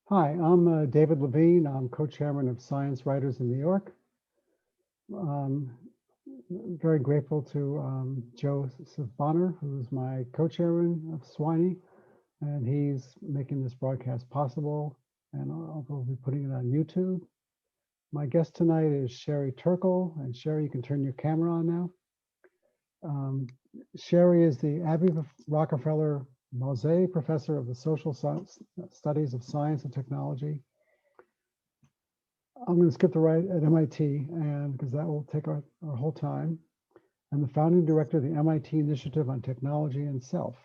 Hi, I'm David Levine. I'm co-chairman of Science Writers in New York. Very grateful to Joe Bonner, who's my co-chairman of SWINY, and he's making this broadcast possible, and I'll be putting it on YouTube. My guest tonight is Sherry Turkle, and Sherry, you can turn your camera on now. Sherry is the Abbey Rockefeller Mosé Professor of the Social Studies of Science and Technology. I'm going to skip the right at MIT, and because that will take our whole time. I'm the founding director of the MIT Initiative on Technology and Self.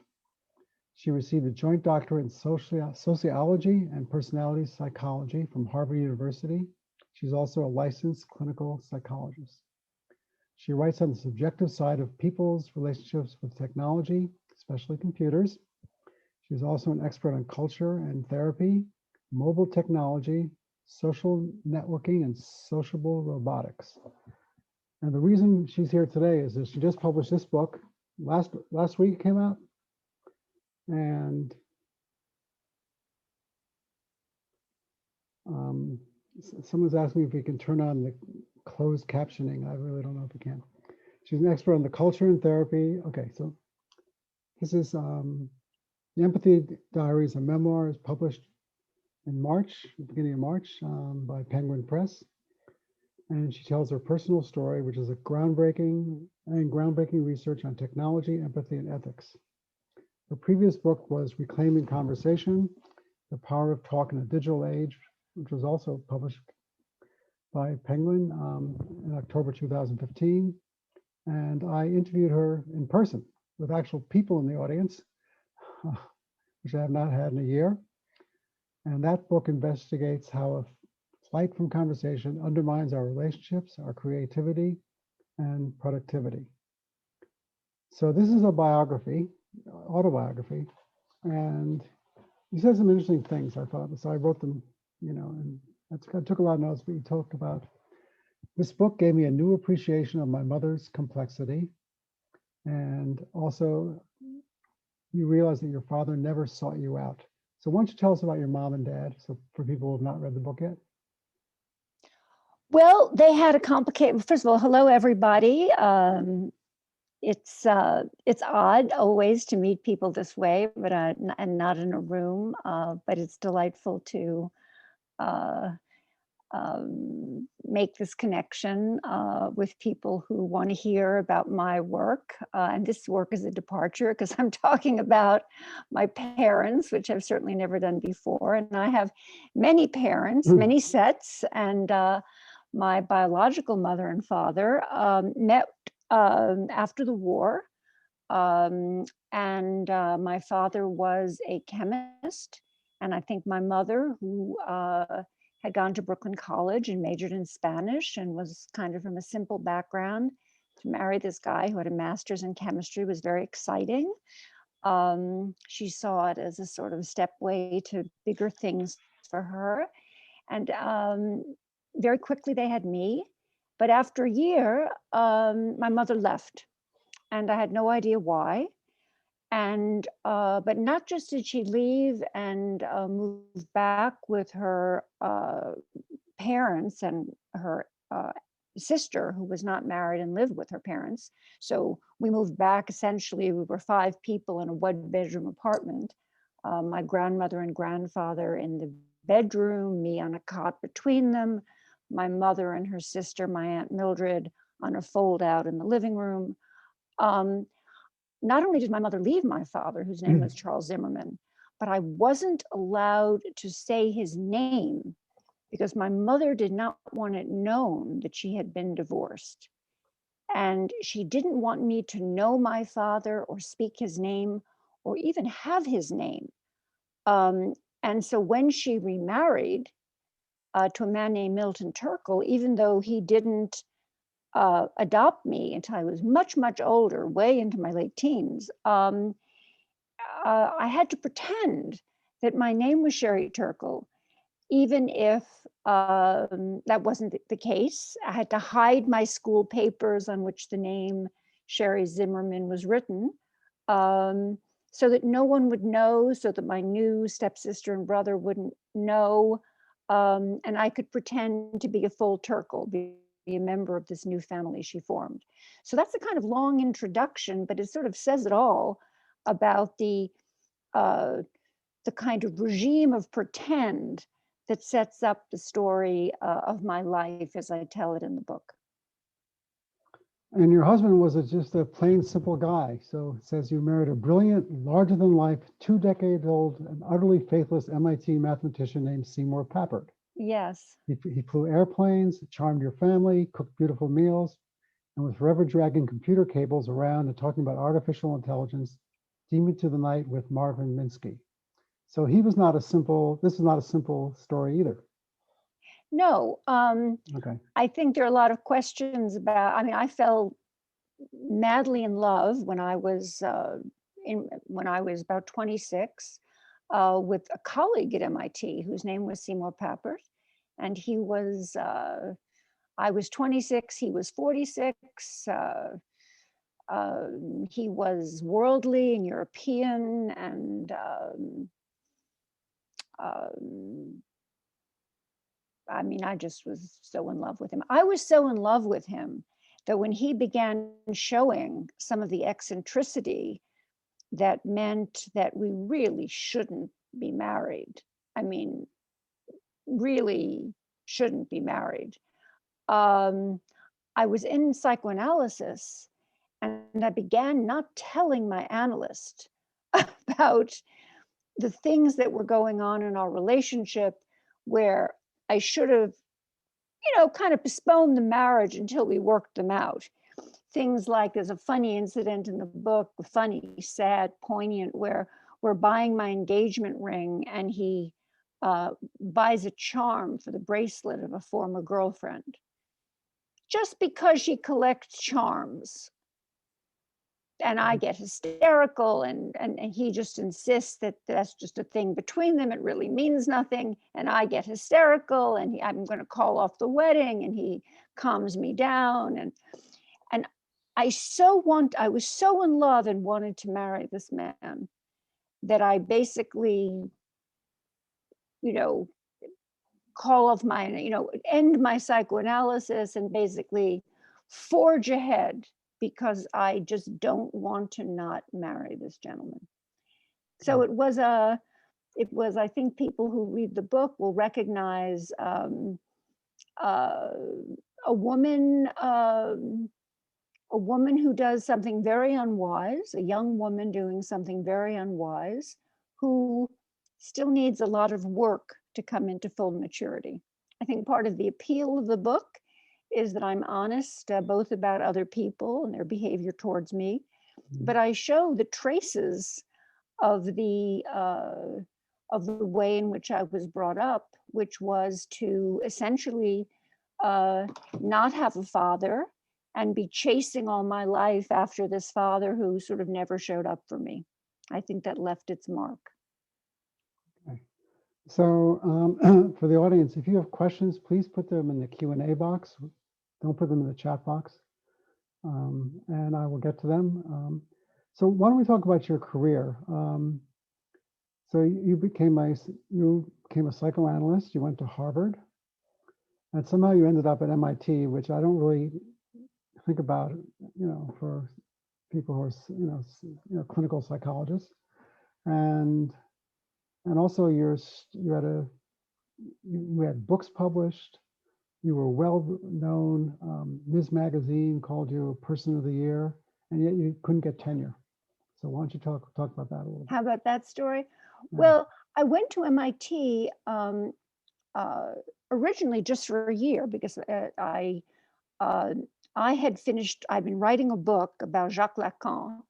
She received a joint doctorate in sociology and personality psychology from Harvard University. She's also a licensed clinical psychologist. She writes on the subjective side of people's relationships with technology, especially computers. She's also an expert on culture and therapy, mobile technology, social networking, and sociable robotics. And the reason she's here today is that she just published this book. Last week it came out. And someone's asked me if we can turn on the closed captioning. I really don't know if we can. She's an expert on the culture and therapy. Okay, so this is the Empathy Diaries, a memoir, is published in March, beginning of March, by Penguin Press. And she tells her personal story, which is a groundbreaking research on technology, empathy, and ethics. Her previous book was Reclaiming Conversation, The Power of Talk in a Digital Age, which was also published by Penguin in October 2015. And I interviewed her in person with actual people in the audience, which I have not had in a year. And that book investigates how a flight from conversation undermines our relationships, our creativity, and productivity. So this is a biography, autobiography, and he said some interesting things, I thought. So I wrote them, and I took a lot of notes, but he talked about, this book gave me a new appreciation of my mother's complexity. And also, you realize that your father never sought you out. So why don't you tell us about your mom and dad, so for people who have not read the book yet? Well, they had a complicated, first of all, hello, everybody. It's odd always to meet people this way, but and not in a room, but it's delightful to make this connection with people who want to hear about my work. And this work is a departure because I'm talking about my parents, which I've certainly never done before. And I have many parents, many sets, and my biological mother and father met after the war. And my father was a chemist. And I think my mother, who had gone to Brooklyn College and majored in Spanish and was kind of from a simple background, to marry this guy who had a master's in chemistry was very exciting. She saw it as a sort of stepway to bigger things for her. And very quickly they had me. But after a year, my mother left. And I had no idea why. And but not just did she leave and move back with her parents and her sister, who was not married and lived with her parents. So we moved back. Essentially, we were 5 people in a 1-bedroom apartment. My grandmother and grandfather in the bedroom, me on a cot between them, my mother and her sister, my Aunt Mildred, on a fold out in the living room. Not only did my mother leave my father, whose name was Charles Zimmerman, but I wasn't allowed to say his name because my mother did not want it known that she had been divorced. And she didn't want me to know my father or speak his name or even have his name. And so when she remarried to a man named Milton Turkle, even though he didn't adopt me until I was much, much older, way into my late teens, I had to pretend that my name was Sherry Turkle, even if that wasn't the case. I had to hide my school papers on which the name Sherry Zimmerman was written. so that no one would know, so that my new stepsister and brother wouldn't know. And I could pretend to be a full Turkle, be a member of this new family she formed. So that's a kind of long introduction, but it sort of says it all about uh, the kind of regime of pretend that sets up the story of my life as I tell it in the book. And your husband was just a plain, simple guy. So it says you married a brilliant, larger than life, 2 decades old, and utterly faithless MIT mathematician named Seymour Papert. Yes. He flew airplanes, charmed your family, cooked beautiful meals, and was forever dragging computer cables around and talking about artificial intelligence, Demon to the Night with Marvin Minsky. So he was not a simple, this is not a simple story either. No, Okay. I think there are a lot of questions about, I mean, I fell madly in love when I was about 26 with a colleague at MIT whose name was Seymour Papert, and I was 26, he was 46. He was worldly and European, and I mean, I just was so in love with him. I was so in love with him that when he began showing some of the eccentricity that meant that we really shouldn't be married, I mean, really shouldn't be married. I was in psychoanalysis, and I began not telling my analyst about the things that were going on in our relationship, where I should have, kind of postponed the marriage until we worked them out. Things like, there's a funny incident in the book, funny, sad, poignant, where we're buying my engagement ring and he buys a charm for the bracelet of a former girlfriend, just because she collects charms. And I get hysterical, and he just insists that that's just a thing between them. It really means nothing. And I get hysterical, and I'm going to call off the wedding, and he calms me down. And I was so in love and wanted to marry this man that I basically, call off end my psychoanalysis and basically forge ahead, because I just don't want to not marry this gentleman. So it was, I think people who read the book will recognize a woman who does something very unwise, a young woman doing something very unwise, who still needs a lot of work to come into full maturity. I think part of the appeal of the book is that I'm honest, both about other people and their behavior towards me, but I show the traces of the way in which I was brought up, which was to essentially not have a father and be chasing all my life after this father who sort of never showed up for me. I think that left its mark. Okay. So for the audience, if you have questions, please put them in the Q&A box. Don't put them in the chat box, and I will get to them. So why don't we talk about your career? So you became a psychoanalyst. You went to Harvard, and somehow you ended up at MIT, which I don't really think about, for people who are, clinical psychologists, and also you had books published. You were well known. Ms. Magazine called you a Person of the Year, and yet you couldn't get tenure. So why don't you talk about that a little bit? How about that story? Yeah. Well, I went to MIT originally just for a year, because I had finished, I've been writing a book about Jacques Lacan.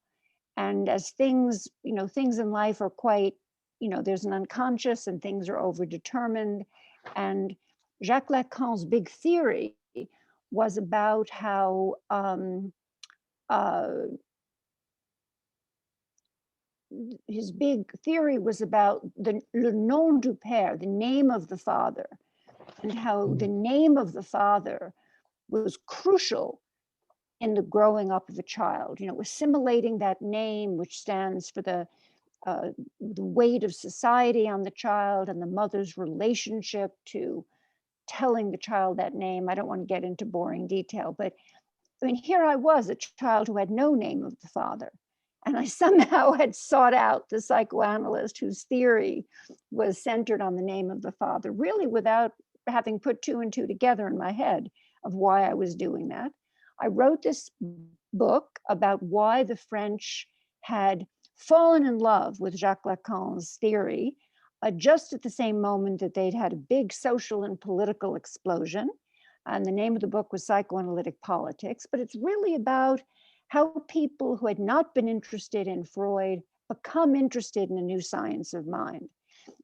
And as things in life are quite, there's an unconscious and things are overdetermined. And Jacques Lacan's big theory was about how his big theory was about le nom du père, the name of the father, and how the name of the father was crucial in the growing up of a child, assimilating that name, which stands for the the weight of society on the child and the mother's relationship to telling the child that name. I don't want to get into boring detail, but I mean, here I was, a child who had no name of the father. And I somehow had sought out the psychoanalyst whose theory was centered on the name of the father, really without having put two and two together in my head of why I was doing that. I wrote this book about why the French had fallen in love with Jacques Lacan's theory just at the same moment that they'd had a big social and political explosion. And the name of the book was Psychoanalytic Politics, but it's really about how people who had not been interested in Freud become interested in a new science of mind.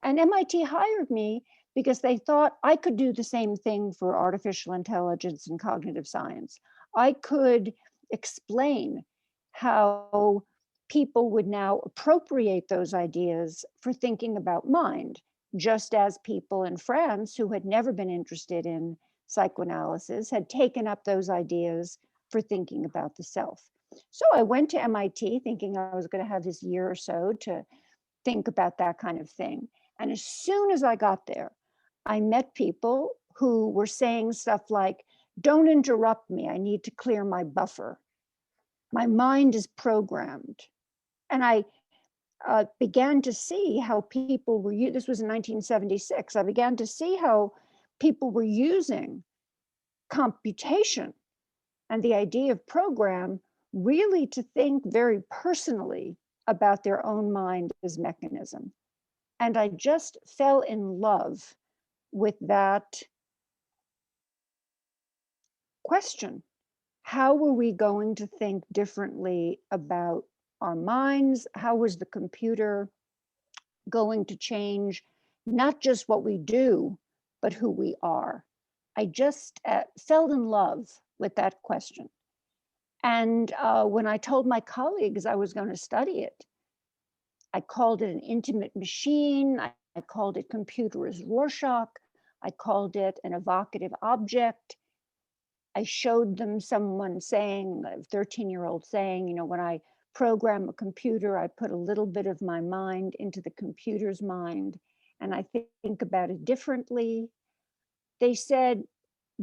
And MIT hired me because they thought I could do the same thing for artificial intelligence and cognitive science. I could explain how people would now appropriate those ideas for thinking about mind, just as people in France who had never been interested in psychoanalysis had taken up those ideas for thinking about the self. So I went to MIT thinking I was going to have this year or so to think about that kind of thing. And as soon as I got there, I met people who were saying stuff like, don't interrupt me, I need to clear my buffer. My mind is programmed. And I began to see how people were, this was in 1976, I began to see how people were using computation and the idea of program really to think very personally about their own mind as mechanism. And I just fell in love with that question. How were we going to think differently about our minds? How was the computer going to change not just what we do, but who we are? I just fell in love with that question. And when I told my colleagues I was going to study it, I called it an intimate machine. I called it computer as Rorschach. I called it an evocative object. I showed them someone saying, a 13-year-old saying, you know, when I program a computer, I put a little bit of my mind into the computer's mind, and I think about it differently. They said,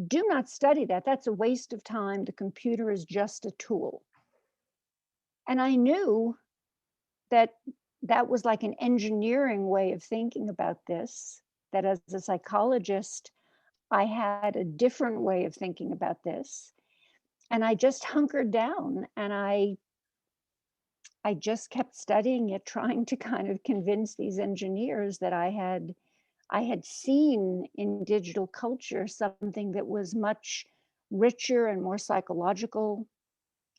do not study that. That's a waste of time. The computer is just a tool. And I knew that that was like an engineering way of thinking about this, that as a psychologist, I had a different way of thinking about this. And I just hunkered down and I just kept studying it, trying to kind of convince these engineers that I had seen in digital culture something that was much richer and more psychological,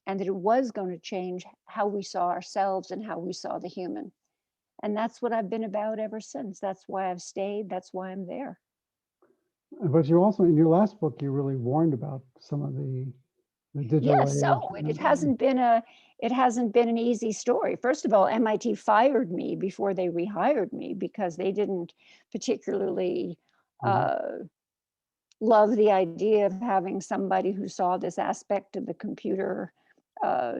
and that it was going to change how we saw ourselves and how we saw the human. And that's what I've been about ever since. That's why I've stayed. That's why I'm there. But you also, in your last book, you really warned about some of the digital Yes, way of. so it hasn't been an easy story. First of all, MIT fired me before they rehired me because they didn't particularly love the idea of having somebody who saw this aspect of the computer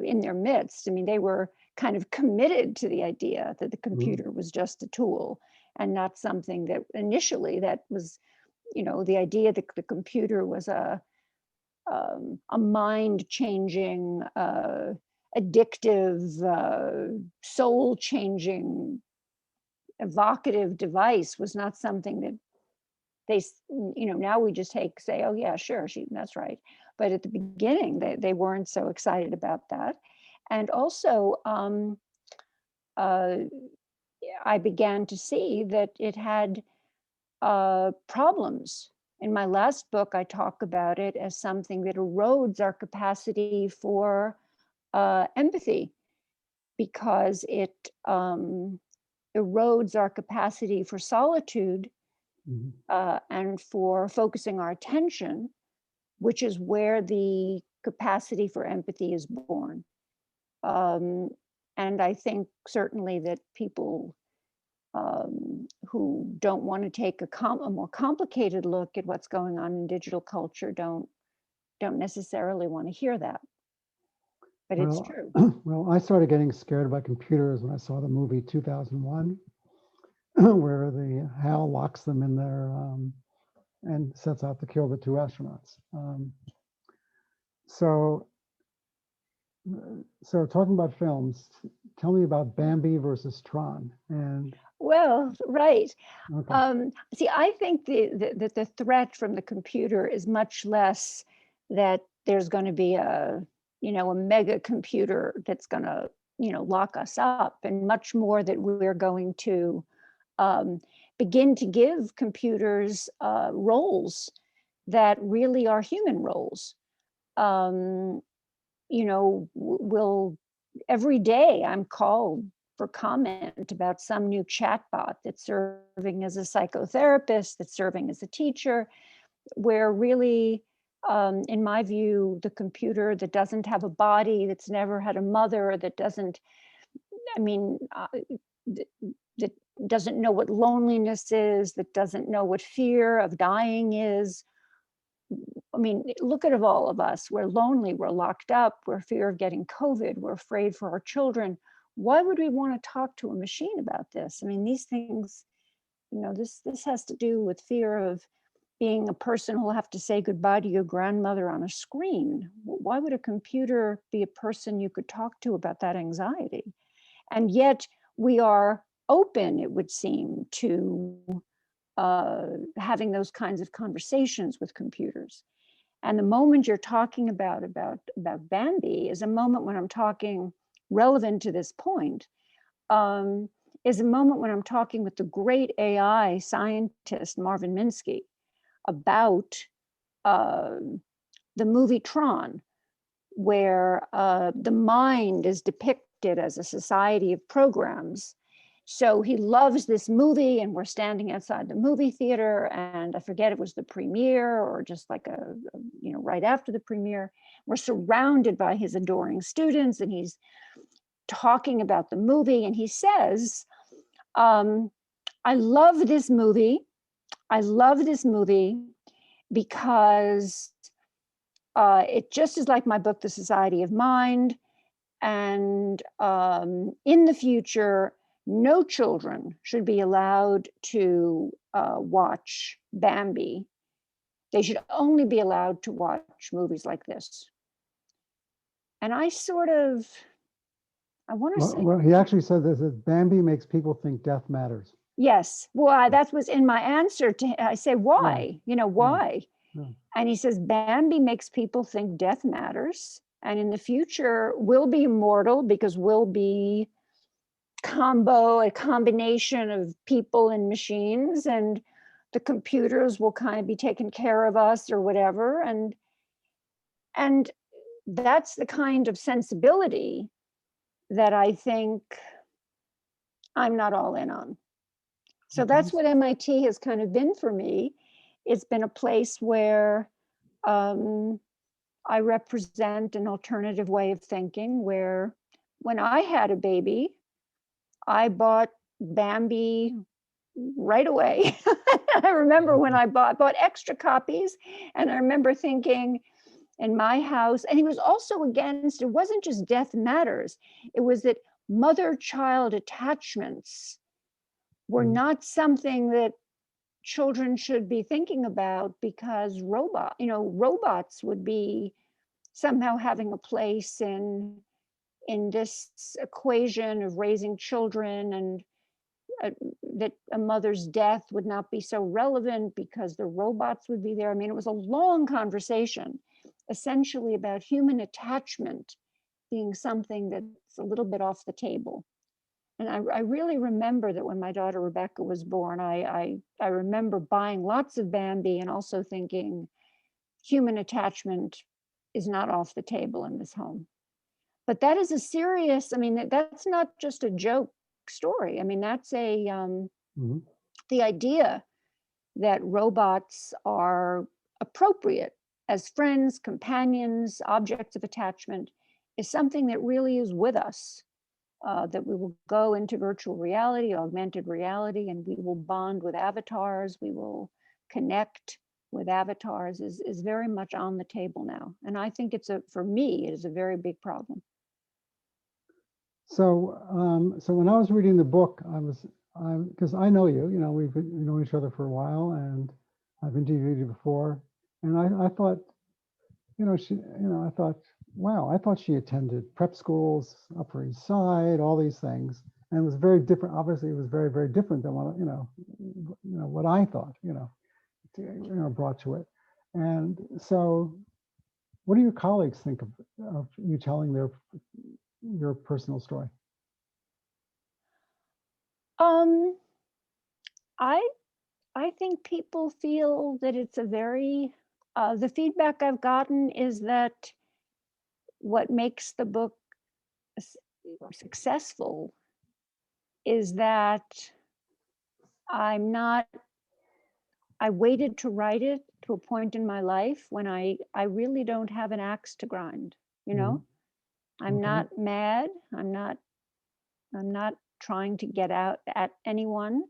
in their midst. I mean, they were kind of committed to the idea that the computer was just a tool and not something that initially that was, you know, the idea that the computer was a mind-changing, addictive, soul-changing, evocative device was not something that they, you know, now we just say, oh yeah, sure, that's right. But at the beginning, they weren't so excited about that. And also, I began to see that it had problems. In my last book, I talk about it as something that erodes our capacity for empathy because it erodes our capacity for solitude and for focusing our attention, which is where the capacity for empathy is born. And I think certainly that people who don't want to take a more complicated look at what's going on in digital culture don't necessarily want to hear that. but it's true. Well, I started getting scared by computers when I saw the movie 2001, where the HAL locks them in there and sets out to kill the two astronauts. So talking about films, tell me about Bambi versus Tron. And Well, right. okay, See, I think the threat from the computer is much less that there's going to be a mega computer that's going to, lock us up, and much more that we're going to um, begin to give computers roles that really are human roles. Um, will every day I'm called for comment about some new chatbot that's serving as a psychotherapist, that's serving as a teacher, where really, in my view, the computer that doesn't have a body, that's never had a mother, that doesn't, I mean, that doesn't know what loneliness is, that doesn't know what fear of dying is. I mean, look at all of us. We're lonely, we're locked up, we're fear of getting COVID, we're afraid for our children. Why would we want to talk to a machine about this? I mean, these things, this has to do with fear of being a person who will have to say goodbye to your grandmother on a screen. Why would a computer be a person you could talk to about that anxiety? And yet we are open, it would seem, to having those kinds of conversations with computers. And the moment you're talking about Bambi is a moment when I'm talking relevant to this point, um, is a moment when I'm talking with the great AI scientist Marvin Minsky about uh, the movie Tron, where the mind is depicted as a society of programs. So he loves this movie, and we're standing outside the movie theater, and I forget it was the premiere or just like right after the premiere. We're surrounded by his adoring students, and he's talking about the movie, and he says, I love this movie. I love this movie because it just is like my book, The Society of Mind. And in the future, no children should be allowed to watch Bambi. They should only be allowed to watch movies like this. And I want to say, well, he actually said this, that Bambi makes people think death matters. yes, well, that was in my answer to him. I say, Yeah, why? yeah, Why? yeah. And he says, Bambi makes people think death matters. And in the future, we'll be immortal because we'll be a combination of people and machines, and the computers will kind of be taking care of us or whatever. And that's the kind of sensibility that I think I'm not all in on. So Okay. that's what MIT has kind of been for me. It's been a place where um, I represent an alternative way of thinking, where when I had a baby, I bought Bambi right away. I remember when I bought extra copies, and I remember thinking in my house, and he was also against, it wasn't just death matters, it was that mother-child attachments were not something that children should be thinking about, because robots would be somehow having a place in this equation of raising children, and uh, that a mother's death would not be so relevant because the robots would be there. I mean, it was a long conversation, essentially about human attachment being something that's a little bit off the table. And I really remember that when my daughter Rebecca was born, I remember buying lots of Bambi and also thinking human attachment is not off the table in this home. But that is a serious, I mean, that's not just a joke story. I mean, that's Mm-hmm. the idea that robots are appropriate as friends, companions, objects of attachment is something that really is with us. That we will go into virtual reality, augmented reality, and we will bond with avatars, we will connect with avatars, is very much on the table now. And I think for me, it is a very big problem. So when I was reading the book, because I know you, we've known each other for a while, and I've interviewed you before, and I thought, I thought, wow, I thought she attended prep schools, Upper East Side, all these things, and it was very different. Obviously, it was very, very different than what what I thought, brought to it. And so, what do your colleagues think of you telling your personal story? Um, I I think people feel that it's a very the feedback I've gotten is that what makes the book s- successful is that I'm not I waited to write it to a point in my life when I really don't have an axe to grind, you Mhm. know? I'm Okay. not mad. I'm not trying to get out at anyone.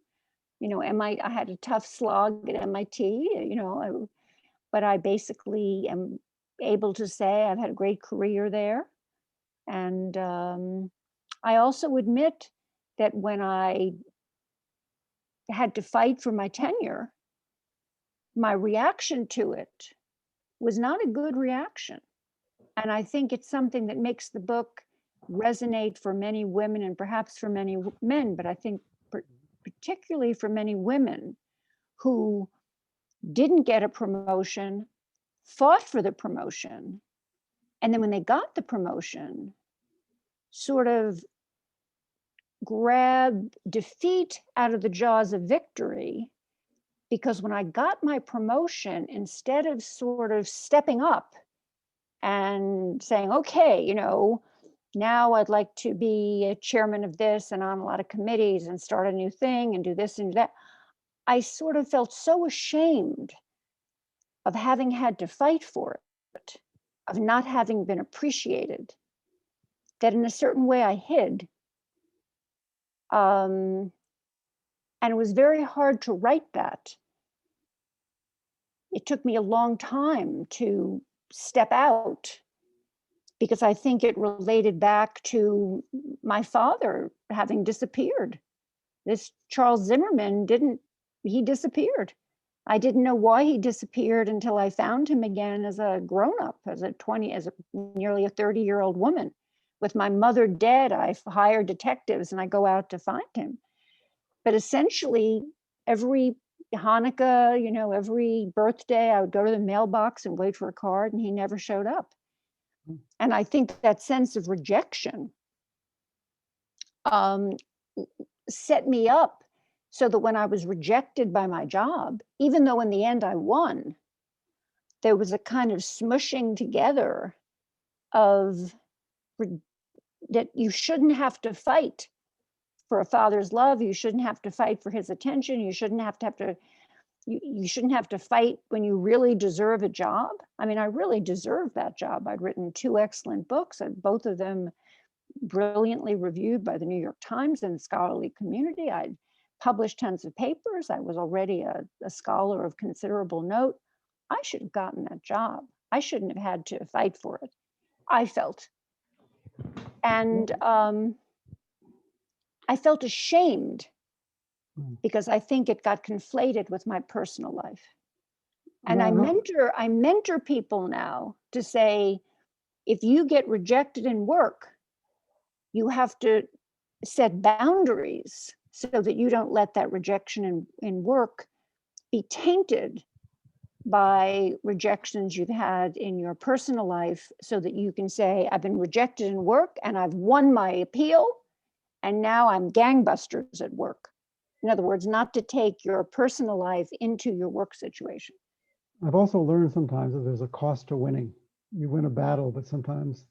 I had a tough slog at MIT, but I basically am able to say I've had a great career there. And I also admit that when I had to fight for my tenure, my reaction to it was not a good reaction. And I think it's something that makes the book resonate for many women and perhaps for many men, but I think particularly for many women who didn't get a promotion, fought for the promotion, and then when they got the promotion, sort of grabbed defeat out of the jaws of victory. Because when I got my promotion, instead of sort of stepping up and saying, okay, now I'd like to be a chairman of this and on a lot of committees and start a new thing and do this and do that, I sort of felt so ashamed of having had to fight for it, of not having been appreciated, that in a certain way I hid. And it was very hard to write that. It took me a long time to step out because I think it related back to my father having disappeared. This Charles Zimmerman he disappeared. I didn't know why he disappeared until I found him again as a grown-up, as a nearly a 30-year-old woman. With my mother dead, I hired detectives and I go out to find him. But essentially, every Hanukkah, every birthday, I would go to the mailbox and wait for a card, and he never showed up. And I think that sense of rejection um, set me up so that when I was rejected by my job, even though in the end I won, there was a kind of smushing together of that you shouldn't have to fight for a father's love. You shouldn't have to fight for his attention. You shouldn't have to you shouldn't have to fight when you really deserve a job. I mean, I really deserved that job. I'd written 2 excellent books, and both of them brilliantly reviewed by the New York Times and the scholarly community. I'd published tons of papers. I was already a scholar of considerable note. I should have gotten that job. I shouldn't have had to fight for it, I felt. And I felt ashamed because I think it got conflated with my personal life. And I No, mentor people now to say, if you get rejected in work, you have to set boundaries so that you don't let that rejection in work be tainted by rejections you've had in your personal life, so that you can say, I've been rejected in work and I've won my appeal, and now I'm gangbusters at work. In other words, not to take your personal life into your work situation. I've also learned sometimes that there's a cost to winning. You win a battle, but sometimes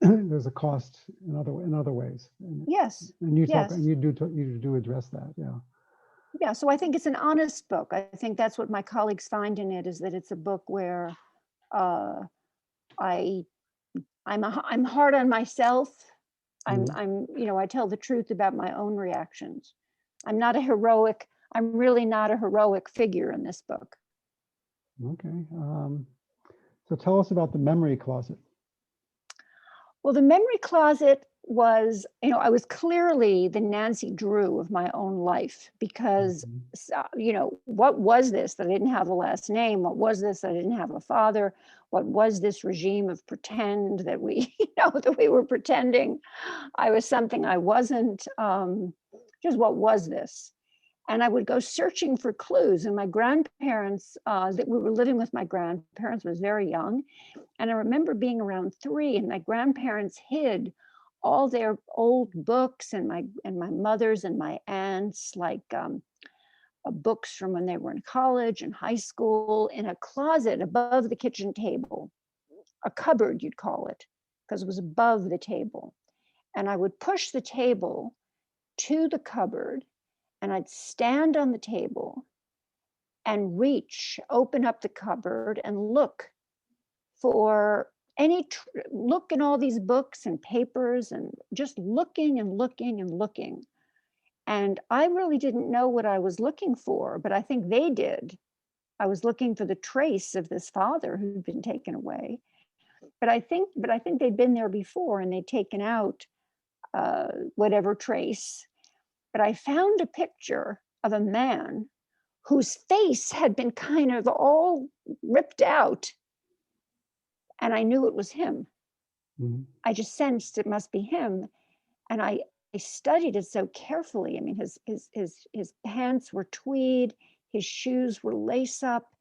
there's a cost in other ways. Yes, And you talk, and yes. you do address that. Yeah. Yeah, so I think it's an honest book. I think that's what my colleagues find in it, is that it's a book where uh, I I'm hard on myself. I tell the truth about my own reactions. I'm really not a heroic figure in this book. Okay. So tell us about the memory closet. Well, the memory closet was, you know, I was clearly the Nancy Drew of my own life because, Mhm. you know, what was this that I didn't have a last name? What was this that I didn't have a father? What was this regime of pretend that we, you know, that we were pretending I was something I wasn't? Just what was this? And I would go searching for clues. And my grandparents, that we were living with my grandparents, was very young. And I remember being around 3, and my grandparents hid all their old books and my mother's and my aunt's, like books from when they were in college and high school, in a closet above the kitchen table, a cupboard you'd call it, because it was above the table. And I would push the table to the cupboard, and I'd stand on the table and reach, open up the cupboard and look for look in all these books and papers, and just looking and looking and looking. And I really didn't know what I was looking for, but I think they did. I was looking for the trace of this father who'd been taken away. But I think they'd been there before, and they'd taken out whatever trace. But I found a picture of a man whose face had been kind of all ripped out, and I knew it was him. Mhm. I just sensed it must be him. And I studied it so carefully. I mean, his pants were tweed, his shoes were lace up.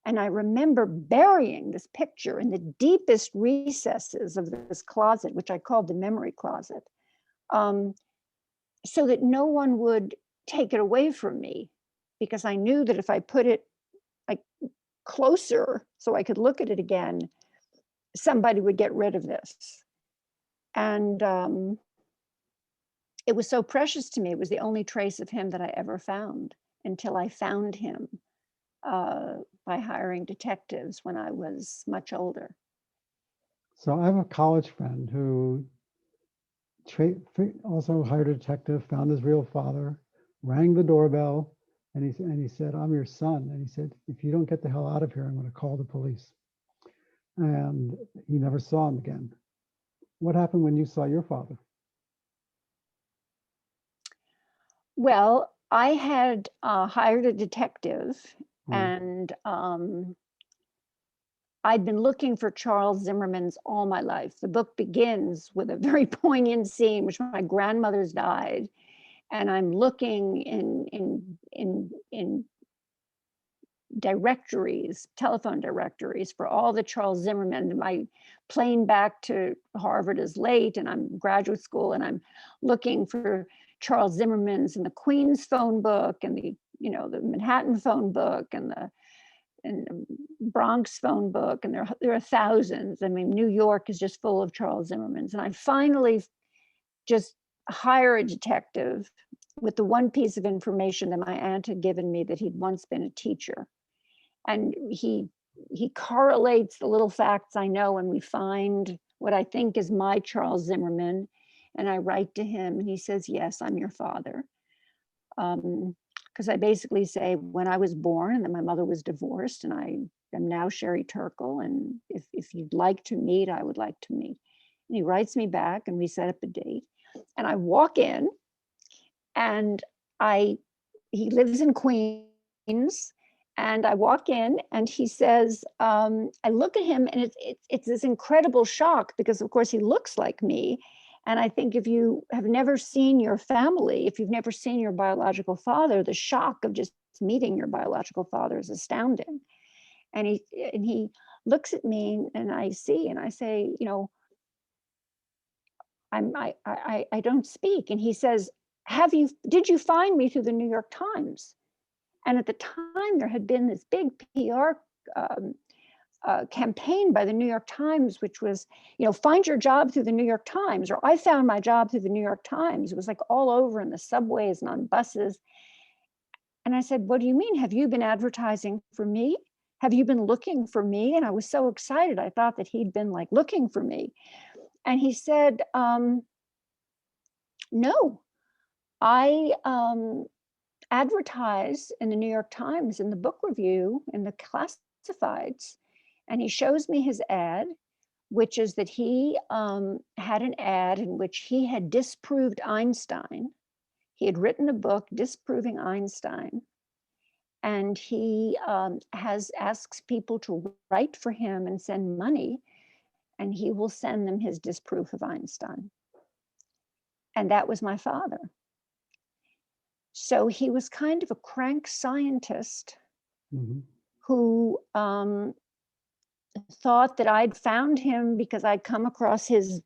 And I remember burying this picture in the deepest recesses of this closet, which I called the memory closet, um, so that no one would take it away from me, because I knew that if I put it like closer so I could look at it again, somebody would get rid of this. And it was so precious to me. It was the only trace of him that I ever found, until I found him by hiring detectives when I was much older. So I have a college friend who also hired a detective, found his real father, rang the doorbell, and he said, "I'm your son." And he said, "If you don't get the hell out of here, I'm going to call the police." And he never saw him again. What happened when you saw your father? Well, I had hired a detective, Right. and I'd been looking for Charles Zimmerman's all my life. The book begins with a very poignant scene, which my grandmother's died, and I'm looking in directories, telephone directories, for all the Charles Zimmerman. My plane back to Harvard is late, and I'm graduate school, and I'm looking for Charles Zimmerman's in the Queens phone book, and the Manhattan phone book, and the Bronx phone book, and there are thousands. I mean, New York is just full of Charles Zimmermans. And I finally just hire a detective with the one piece of information that my aunt had given me, that he'd once been a teacher. And he correlates the little facts I know, and we find what I think is my Charles Zimmerman. And I write to him, and he says, "Yes, I'm your father." Because I basically say, when I was born, and then my mother was divorced, and I am now Sherry Turkle, and if you'd like to meet, I would like to meet. And he writes me back, and we set up a date. And I walk in, and I he lives in Queens, and I walk in, and he says, I look at him, and it's this incredible shock, because of course he looks like me. And I think if you have never seen your family, if you've never seen your biological father, the shock of just meeting your biological father is astounding. And he looks at me, and I see, and I say, I don't speak. And he says, did you find me through the New York Times? And at the time, there had been this big PR campaign by the New York Times, which was, find your job through the New York Times, or I found my job through the New York Times. It was like all over in the subways and on buses. And I said, "What do you mean? Have you been advertising for me? Have you been looking for me?" And I was so excited. I thought that he'd been like looking for me. And he said, "No, I advertised in the New York Times, in the book review, in the classifieds." And he shows me his ad. which is that he had an ad in which he had disproved Einstein. He had written a book disproving Einstein, and he asks people to write for him and send money, and he will send them his disproof of Einstein. And that was my father. So he was kind of a crank scientist who thought that I'd found him because I'd come across his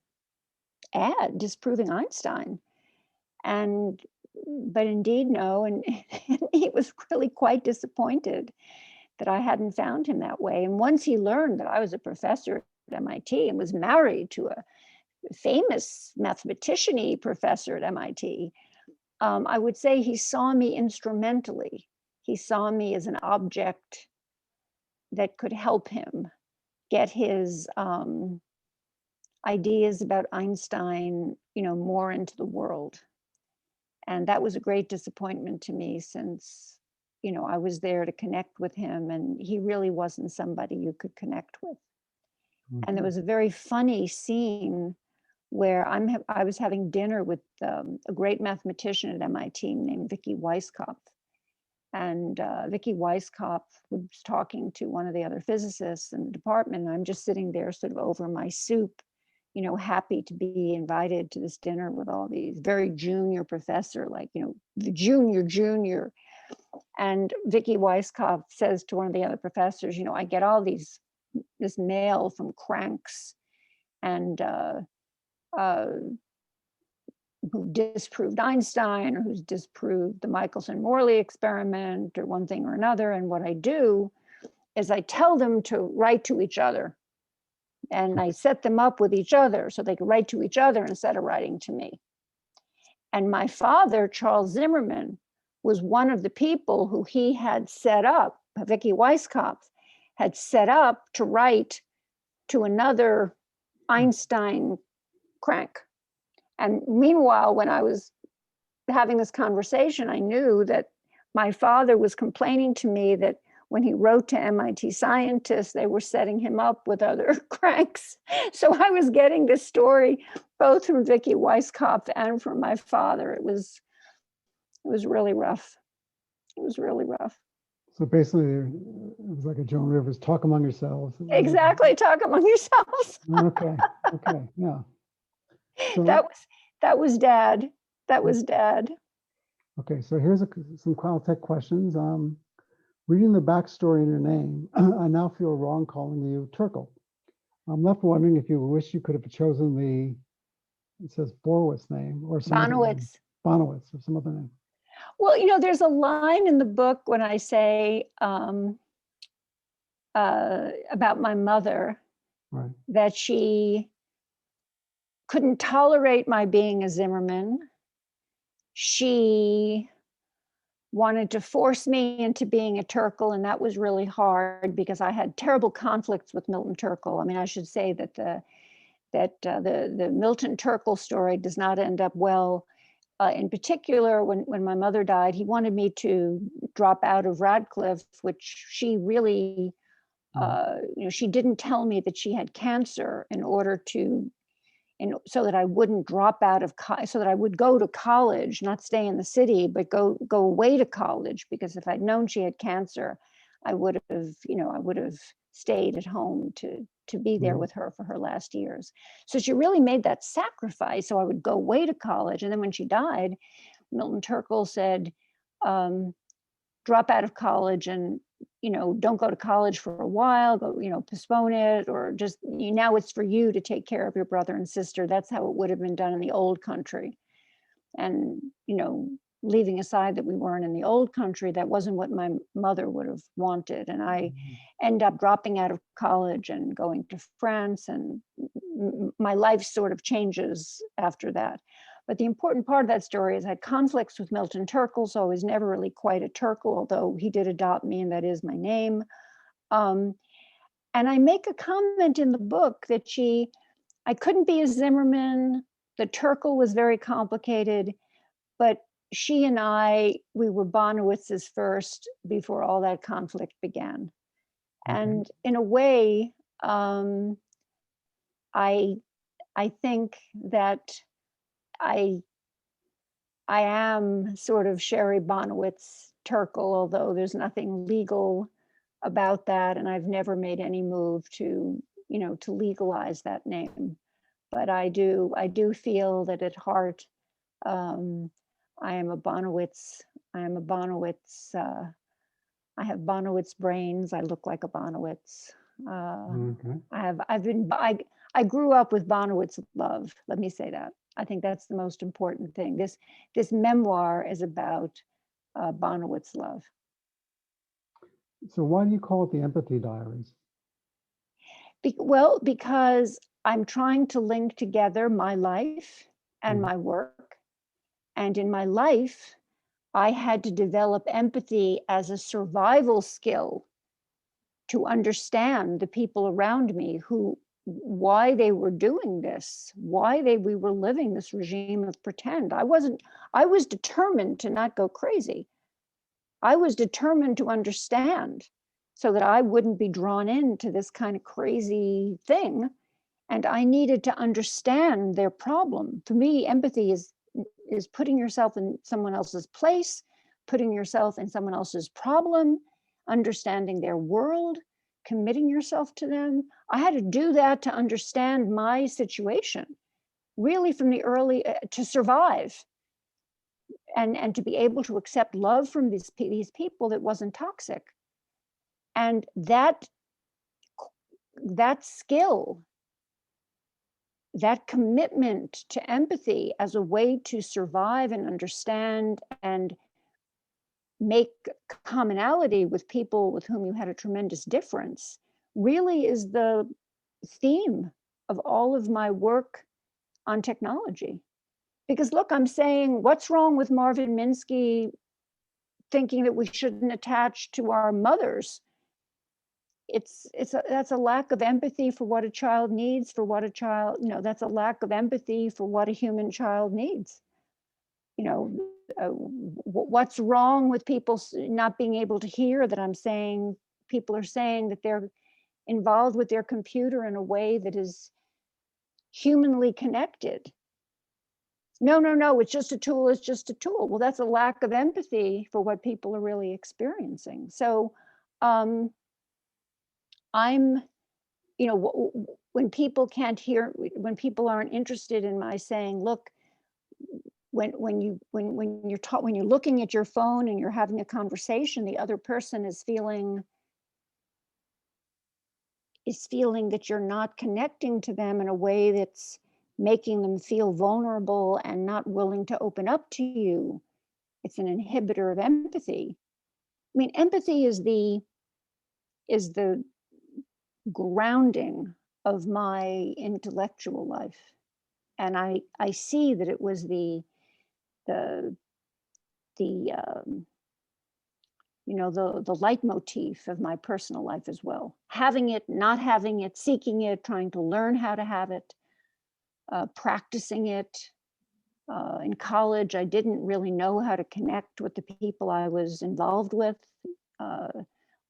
ad disproving Einstein. But indeed, no. And he was really quite disappointed that I hadn't found him that way. And once he learned that I was a professor at MIT and was married to a famous mathematician-y professor at MIT, I would say he saw me instrumentally. He saw me as an object that could help him get his ideas about Einstein, more into the world. And that was a great disappointment to me, since, I was there to connect with him, and he really wasn't somebody you could connect with. And there was a very funny scene where I was having dinner with a great mathematician at MIT named Vicky Weisskopf. And Vicky Weisskopf was talking to one of the other physicists in the department. And I'm just sitting there sort of over my soup, happy to be invited to this dinner with all these very junior professor, like, the junior. And Vicky Weisskopf says to one of the other professors, I get all this mail from cranks and who disproved Einstein, or who's disproved the Michelson-Morley experiment, or one thing or another. And what I do is I tell them to write to each other. And I set them up with each other so they could write to each other instead of writing to me. And my father, Charles Zimmerman, was one of the people who he had set up, Vicky Weisskopf had set up to write to another Einstein crank. And meanwhile, when I was having this conversation, I knew that my father was complaining to me that when he wrote to MIT scientists, they were setting him up with other cranks. So I was getting this story both from Vicky Weisskopf and from my father. It was really rough. It was really rough. So basically, it was like a Joan Rivers, talk among yourselves. Exactly, talk among yourselves. Okay, yeah. So, that was Dad. That was Dad. Okay, so here's some Qualtech questions. Reading the backstory in your name, I now feel wrong calling you Turkle. I'm left wondering if you wish you could have chosen it says Borowitz name, or some Bonowitz. Bonowitz, or some other name. Well, there's a line in the book when I say about my mother, right, that she couldn't tolerate my being a Zimmerman. She wanted to force me into being a Turkle, and that was really hard because I had terrible conflicts with Milton Turkle. I mean, I should say that the Milton Turkle story does not end up well. In particular, when my mother died, he wanted me to drop out of Radcliffe, which she really, she didn't tell me that she had cancer in order to, so that I wouldn't drop out of, so that I would go to college, not stay in the city, but go away to college. Because if I'd known she had cancer, I would have stayed at home to be there with her for her last years. So she really made that sacrifice. So I would go away to college. And then when she died, Milton Turkle said, drop out of college and, don't go to college for a while, go, postpone it, or just, now it's for you to take care of your brother and sister. That's how it would have been done in the old country. And, leaving aside that we weren't in the old country, that wasn't what my mother would have wanted. And I end up dropping out of college and going to France, and my life sort of changes after that. But the important part of that story is I had conflicts with Milton Turkle, so I was never really quite a Turkle, although he did adopt me, and that is my name. And I make a comment in the book that I couldn't be a Zimmerman. The Turkle was very complicated, but she and we were Bonowitzes first before all that conflict began. And in a way, I I think that I I am sort of Sherry Bonowitz Turkle, although there's nothing legal about that, and I've never made any move to, to legalize that name. But I do feel that at heart, um, I am a Bonowitz. I am a Bonowitz. I have Bonowitz brains. I look like a Bonowitz. Uh, Okay. I grew up with Bonowitz love. Let me say that. I think that's the most important thing. This memoir is about Bonowitz love. So why do you call it the Empathy Diaries? Well, because I'm trying to link together my life and Mhm. my work. And in my life, I had to develop empathy as a survival skill to understand the people around me why they were doing this, we were living this regime of pretend. I was determined to not go crazy. I was determined to understand so that I wouldn't be drawn into this kind of crazy thing. And I needed to understand their problem. For me, empathy is putting yourself in someone else's place, putting yourself in someone else's problem, understanding their world, committing yourself to them. I had to do that to understand my situation, really from the early to survive and to be able to accept love from these people that wasn't toxic. And that skill, that commitment to empathy as a way to survive and understand and make commonality with people with whom you had a tremendous difference really is the theme of all of my work on technology. Because look, I'm saying, what's wrong with Marvin Minsky thinking that we shouldn't attach to our mothers? That's a lack of empathy for what a child needs, for what a child, that's a lack of empathy for what a human child needs. You know, what's wrong with people not being able to hear that I'm saying? People are saying that they're involved with their computer in a way that is humanly connected. No, no, no, it's just a tool, it's just a tool. Well, that's a lack of empathy for what people are really experiencing. So um, I'm, when people can't hear, when people aren't interested in my saying, look, when you're looking at your phone and you're having a conversation, the other person is feeling that you're not connecting to them in a way that's making them feel vulnerable and not willing to open up to you. It's an inhibitor of empathy. I mean, empathy is the grounding of my intellectual life. And I see that it was the the the leitmotif of my personal life as well. Having it, not having it, seeking it, trying to learn how to have it, practicing it. In college, I didn't really know how to connect with the people I was involved with, uh,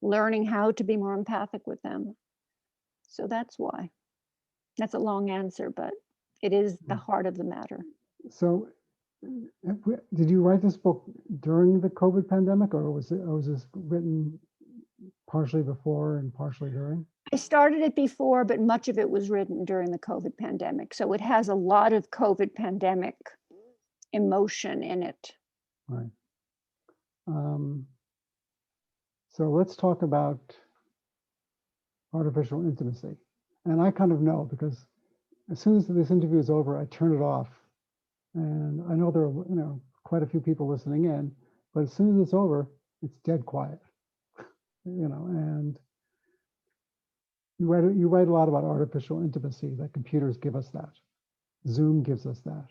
learning how to be more empathic with them. So that's why. That's a long answer, but it is the heart of the matter. So did you write this book during the COVID pandemic, or was this written partially before and partially during? I started it before, but much of it was written during the COVID pandemic. So it has a lot of COVID pandemic emotion in it. Right. So let's talk about artificial intimacy. And I kind of know, because as soon as this interview is over, I turn it off. And I know there are, quite a few people listening in, but as soon as it's over, it's dead quiet. And you write a lot about artificial intimacy, that computers give us that. Zoom gives us that.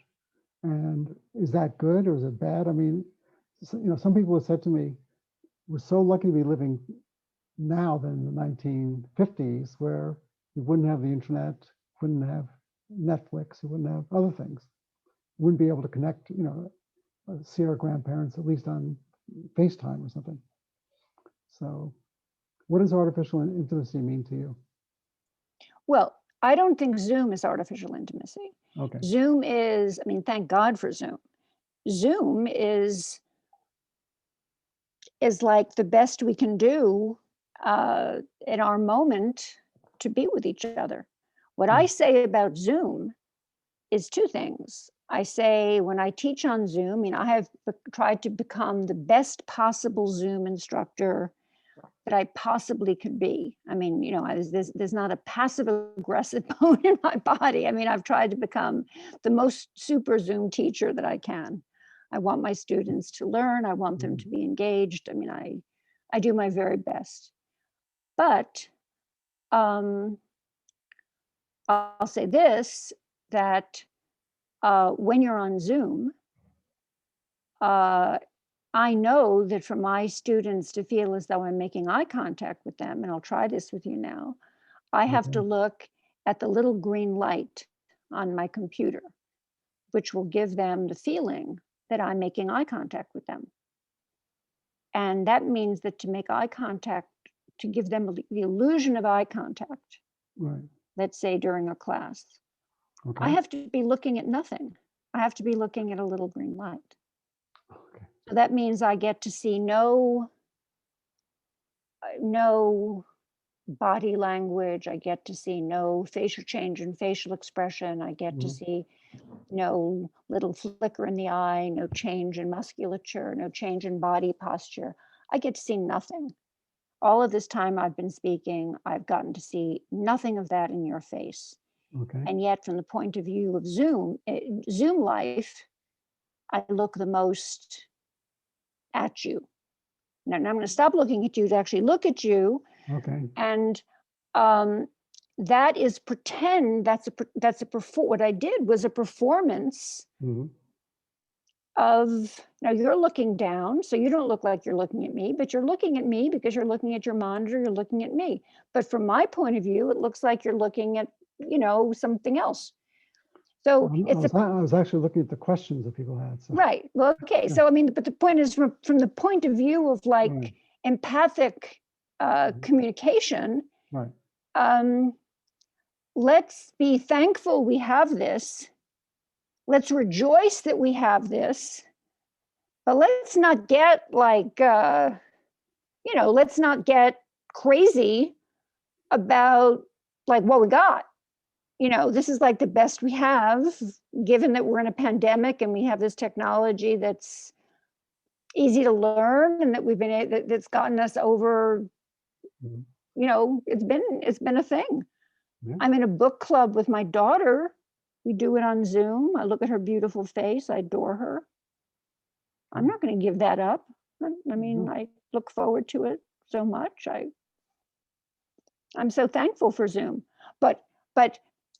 And is that good or is it bad? I mean, some people have said to me, we're so lucky to be living now than in the 1950s, where you wouldn't have the internet, wouldn't have Netflix, you wouldn't have other things. Wouldn't be able to connect, see our grandparents at least on FaceTime or something. So what does artificial intimacy mean to you? Well, I don't think Zoom is artificial intimacy. Okay. Zoom is, I mean, thank God for Zoom. Zoom is like the best we can do in our moment to be with each other. What I say about Zoom is two things. I say when I teach on Zoom, I have tried to become the best possible Zoom instructor that I possibly could be. I mean, there's not a passive aggressive bone in my body. I mean, I've tried to become the most super Zoom teacher that I can. I want my students to learn. I want them to be engaged. I mean, I do my very best. But I'll say this, that when you're on Zoom, I know that for my students to feel as though I'm making eye contact with them, and I'll try this with you now, I have to look at the little green light on my computer, which will give them the feeling that I'm making eye contact with them. And that means that to make eye contact, to give them the illusion of eye contact, Right. let's say during a class, Okay. I have to be looking at nothing. I have to be looking at a little green light. Okay. So that means I get to see no body language. I get to see no facial change in facial expression. I get to see no little flicker in the eye, no change in musculature, no change in body posture. I get to see nothing. All of this time I've been speaking, I've gotten to see nothing of that in your face. Okay. And yet, from the point of view of Zoom life, I look the most at you. Now I'm going to stop looking at you to actually look at you. Okay. And that is pretend. What I did was a performance of, now you're looking down, so you don't look like you're looking at me, but you're looking at me because you're looking at your monitor, you're looking at me. But from my point of view, it looks like you're looking at, something else. So I was actually looking at the questions that people had. So. Right. Well, okay. So, I mean, but the point is from the point of view of like empathic communication, Right. Let's be thankful we have this. Let's rejoice that we have this. But let's not get like, let's not get crazy about like what we got. This is like the best we have, given that we're in a pandemic and we have this technology that's easy to learn and that that's gotten us over, it's been a thing. Yeah. I'm in a book club with my daughter. We do it on Zoom. I look at her beautiful face. I adore her. I'm not going to give that up. I mean, I look forward to it so much. I'm so thankful for Zoom. But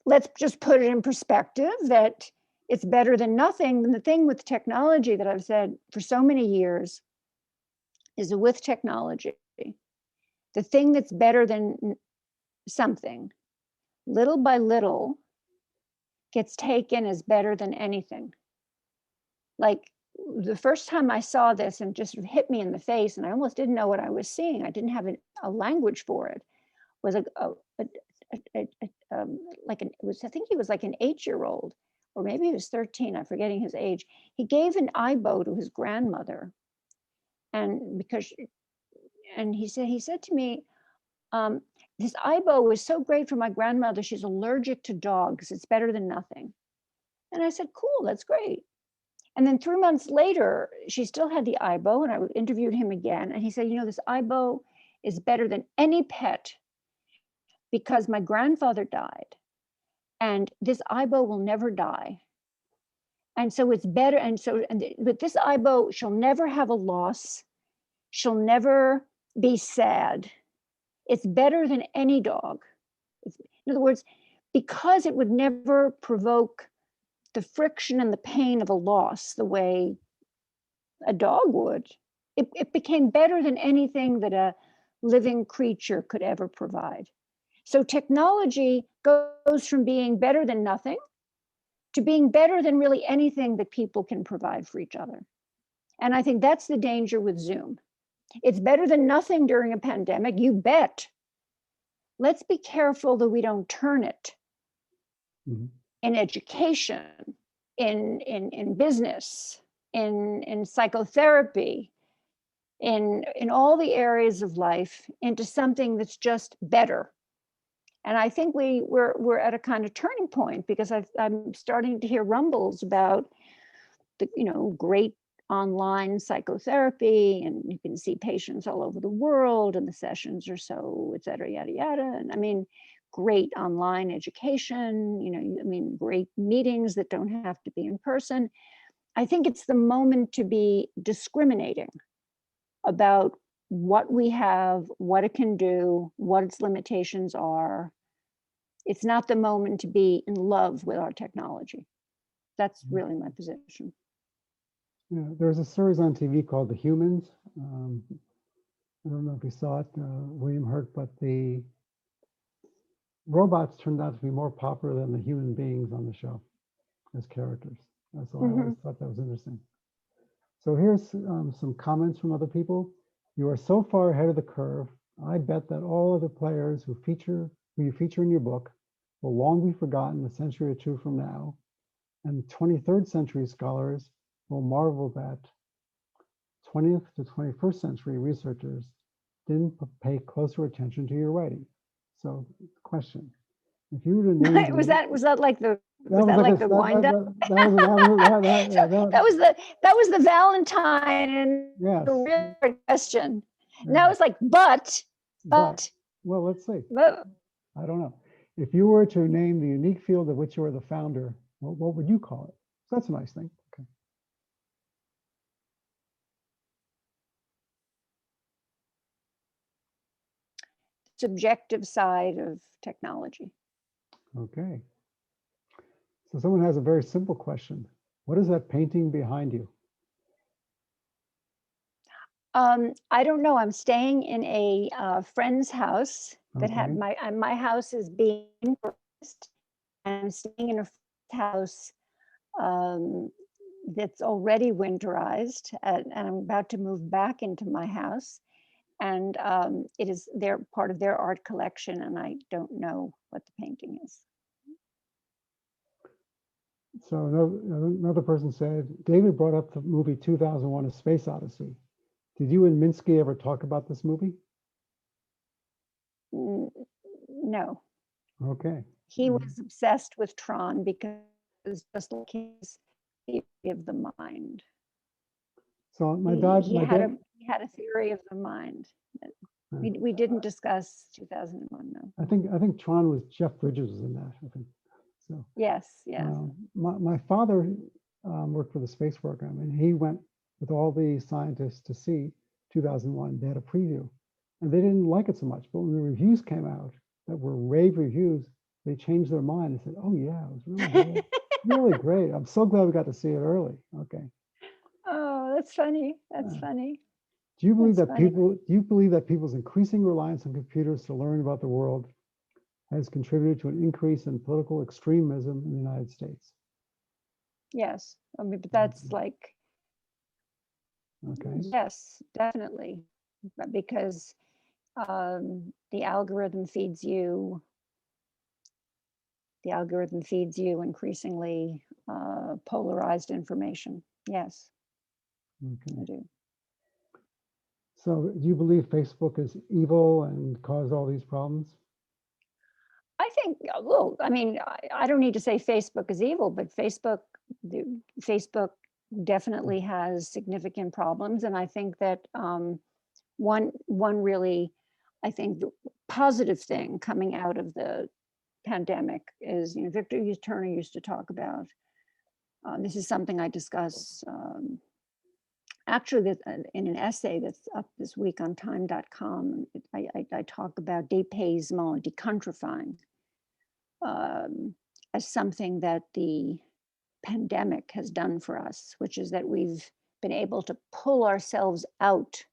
let's just put it in perspective that it's better than nothing. And the thing with technology that I've said for so many years is that with technology, the thing that's better than something, little by little, gets taken as better than anything. Like the first time I saw this and just hit me in the face, and I almost didn't know what I was seeing. I didn't have a language for it. Was I think he was like an 8-year-old, or maybe he was 13. I'm forgetting his age. He gave an aibo to his grandmother, and he said to me, this aibo was so great for my grandmother. She's allergic to dogs. It's better than nothing. And I said, cool, that's great. And then 3 months later, she still had the aibo, and I interviewed him again. And he said, this aibo is better than any pet because my grandfather died, and this aibo will never die. And so it's better. And with this aibo, she'll never have a loss. She'll never be sad. It's better than any dog. In other words, because it would never provoke the friction and the pain of a loss the way a dog would, it became better than anything that a living creature could ever provide. So technology goes from being better than nothing to being better than really anything that people can provide for each other. And I think that's the danger with Zoom. It's better than nothing during a pandemic, you bet. Let's be careful that we don't turn it Mhm. in education, in business, in psychotherapy, in all the areas of life, into something that's just better. And I think we're at a kind of turning point, because I'm starting to hear rumbles about the great online psychotherapy, and you can see patients all over the world, and the sessions are so, et cetera, yada yada. And I mean, great online education, I mean, great meetings that don't have to be in person. I think it's the moment to be discriminating about what we have, what it can do, what its limitations are. It's not the moment to be in love with our technology. That's really my position. Yeah, there's a series on TV called The Humans. I don't know if you saw it, William Hurt, but the robots turned out to be more popular than the human beings on the show as characters. So I always thought that was interesting. So here's some comments from other people. You are so far ahead of the curve. I bet that all other players who you feature in your book will long be forgotten a century or two from now. And 23rd century scholars will marvel that 20th to 21st century researchers didn't pay closer attention to your writing. So, question: if you were to name was that like the wind up? That was the Valentine and yes, the weird question. And yeah. that was like, but. Well, let's see. I don't know. If you were to name the unique field of which you are the founder, what would you call it? So that's a nice thing. Okay. Subjective side of technology. Okay. So someone has a very simple question. What is that painting behind you? I don't know. I'm staying in a friend's house that had my house is being purchased, and I'm staying in a friend's house that's already winterized, and I'm about to move back into my house. And it is their part of their art collection, and I don't know what the painting is. So another person said, David brought up the movie 2001: A Space Odyssey. Did you and Minsky ever talk about this movie? No. Okay. He was obsessed with Tron because just like his theory of the mind. So he had a theory of the mind. We didn't discuss 2001, no. I think Tron was Jeff Bridges was in that. I think so. Yes. My father worked for the space program, and he went with all the scientists to see 2001. They had a preview, and they didn't like it so much. But when the reviews came out that were rave reviews, they changed their mind and said, "Oh yeah, it was really good. Really great. I'm so glad we got to see it early." Okay. Oh, that's funny. That's funny. Do you believe that people's increasing reliance on computers to learn about the world has contributed to an increase in political extremism in the United States? Yes. I mean, but that's like, okay. Yes, definitely. Because the algorithm feeds you increasingly polarized information. Yes, Okay. I do. So do you believe Facebook is evil and caused all these problems? I think, well, I mean, I don't need to say Facebook is evil, but Facebook definitely has significant problems. And I think that one really, I think, the positive thing coming out of the pandemic is, Victor Turner used to talk about, this is something I discuss actually in an essay that's up this week on time.com. I talk about dépaysement, decountrifying, as something that the pandemic has done for us, which is that we've been able to pull ourselves out.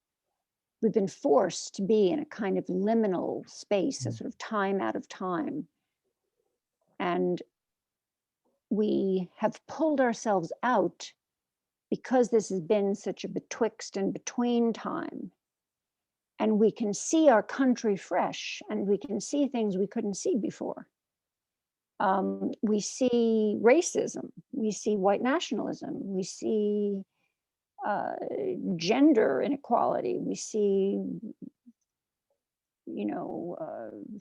We've been forced to be in a kind of liminal space, a sort of time out of time. And we have pulled ourselves out because this has been such a betwixt and between time. And we can see our country fresh, and we can see things we couldn't see before. We see racism, we see white nationalism, we see gender inequality, we see,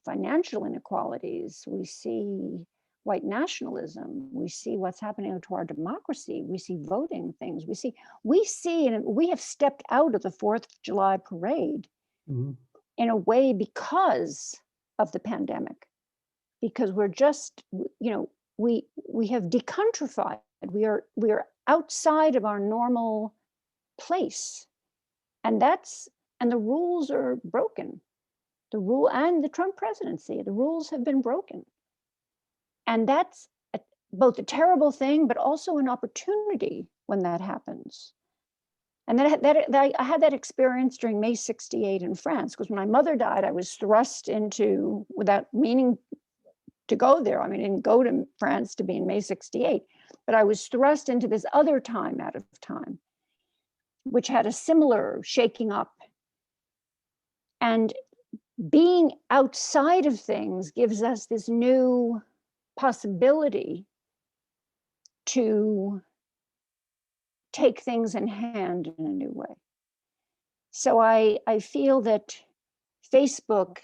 financial inequalities, we see white nationalism, we see what's happening to our democracy, we see voting things, and we have stepped out of the 4th of July parade in a way because of the pandemic, because we're just, we have decountrified. We are outside of our normal place, and the rules are broken. The Trump presidency, the rules have been broken, and that's both a terrible thing, but also an opportunity when that happens. And I had that experience during May '68 in France, because when my mother died, I was thrust into, without meaning to go there. I mean, I didn't go to France to be in May '68, but I was thrust into this other time out of time, which had a similar shaking up. And being outside of things gives us this new possibility to take things in hand in a new way. So I feel that Facebook,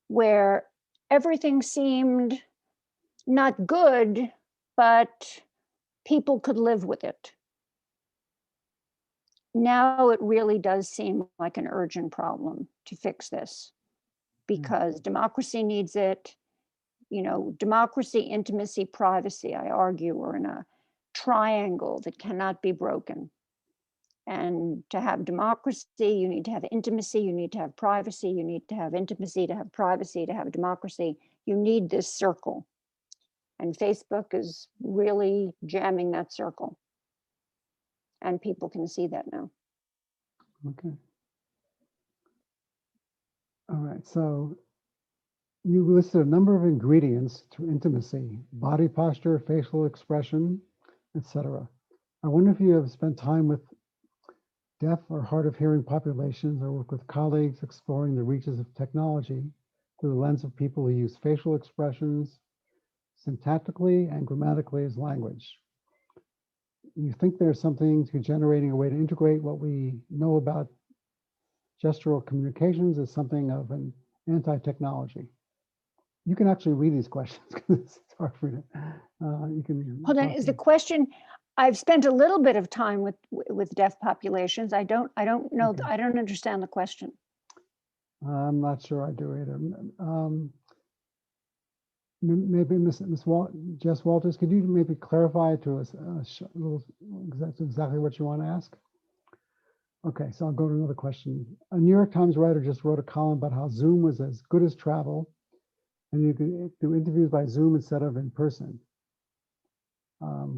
where everything seemed not good, but people could live with it, now it really does seem like an urgent problem to fix this, because democracy needs it. Democracy, intimacy, privacy, I argue, are in a triangle that cannot be broken. And to have democracy, you need to have intimacy, you need to have privacy, you need to have intimacy, to have privacy, to have democracy. You need this circle. And Facebook is really jamming that circle. And people can see that now. Okay. All right. So you listed a number of ingredients to intimacy: body posture, facial expression, etc. I wonder if you have spent time with deaf or hard of hearing populations, or work with colleagues exploring the reaches of technology through the lens of people who use facial expressions syntactically and grammatically as language. You think there's something to generating a way to integrate what we know about gestural communications as something of an anti-technology? You can actually read these questions because it's hard for you to, you can. Hold on, is the question, I've spent a little bit of time with deaf populations. I don't know, Okay. I don't understand the question. I'm not sure I do either. Maybe Jess Walters, could you maybe clarify to us a little exactly what you want to ask? Okay, so I'll go to another question. A New York Times writer just wrote a column about how Zoom was as good as travel, and you can do interviews by Zoom instead of in person.